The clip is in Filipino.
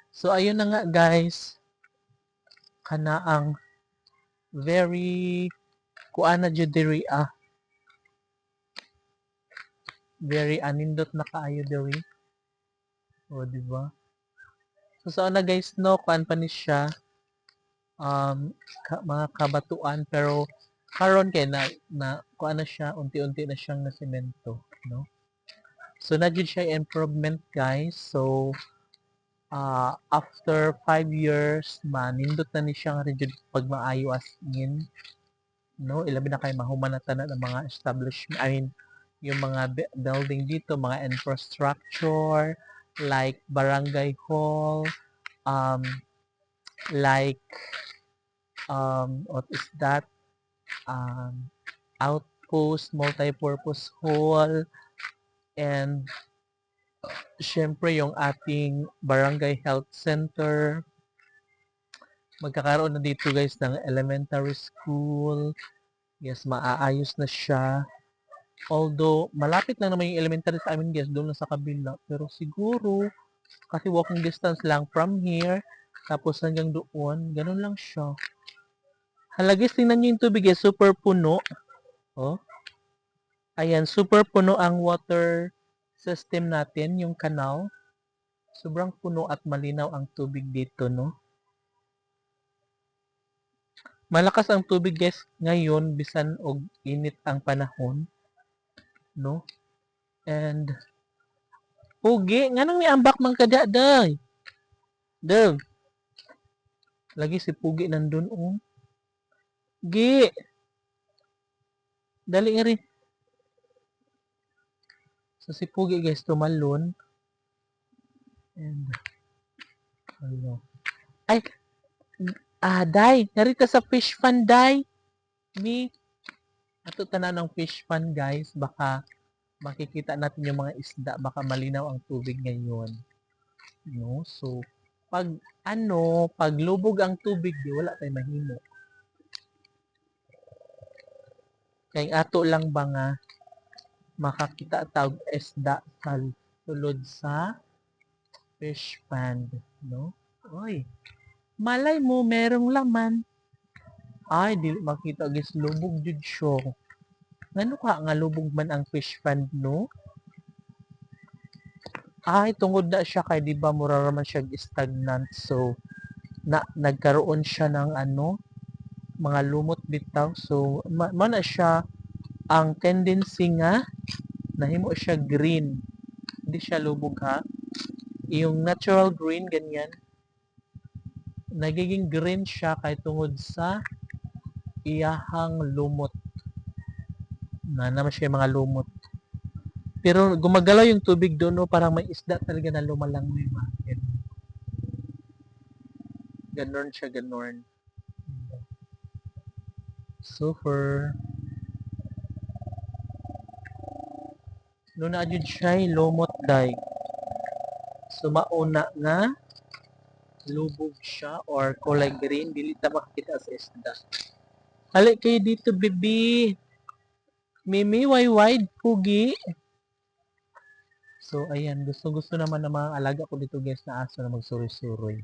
So ayun na nga guys, kana ang very kuana jud diri very anindot na kaayo diri. O di ba? So sa una guys no, kuan pa ni siya mga kabatuan pero karon kay na kuan na siya unti-unti na siyang nasemento, no? So na jud siya improvement guys. So after 5 years manindot na ni siyang jud pag maayo as in, no? Ilabi na kay mahuman na tanan ang mga establishment, I mean yung mga building dito, mga infrastructure like barangay hall, um like what is that, um outpost, multi-purpose hall, and syempre yung ating barangay health center. Magkakaroon na dito guys ng elementary school. Yes, maaayos na siya. Although, malapit lang naman yung elementary sa amin guys, doon lang sa kabila. Pero siguro, kasi walking distance lang from here, tapos hanggang doon, ganun lang siya. Halagis, tingnan nyo yung tubig guys, super puno. Oh. Ayan, super puno ang water system natin, yung canal. Sobrang puno at malinaw ang tubig dito, no? Malakas ang tubig guys ngayon, bisan og init ang panahon, no? And pugi, nganong niambak man kada day. Dev, lagi si Pugi nandun, oh. Gi, dali nga rin. So si Pugi guys tumalon. And, ano. Ay, Day, narita sa fish pan, Day. Ato tanan ng fish pan guys, baka makikita natin yung mga isda, baka malinaw ang tubig ngayon. No? So, pag lubog ang tubig, di wala tayo mahimo. Kaya ato lang ba nga makakita tawag isda sa sulod sa fish pond, no? Oy, malay mo merong laman. Ay, di makita guys, lubog jud siya. Ngano ka nga lubog man ang fish pond, no? Ay, tungod na siya kay di ba mura raman siya stagnant. So, nagkaroon siya ng mga lumot bitaw. So, na siya ang tendency nga nahimo siya green. Hindi siya lubog ha. Yung natural green ganyan. Nagiging green siya kay tungod sa iyahang lumot. Naman siya yung mga lumot. Pero gumagalaw yung tubig doon, no? Parang may isda talaga na lumalangoy. Ganon siya, ganon. Super. Noon na adjud siya lumot day. So mauna nga lubog siya or kulay green, dili ta makita sa isda. Halik kayo dito, baby. Mimi, wide pugi. So, ayan. Gusto naman ng mga alaga ko dito, guys, na aso na magsuri-suroy.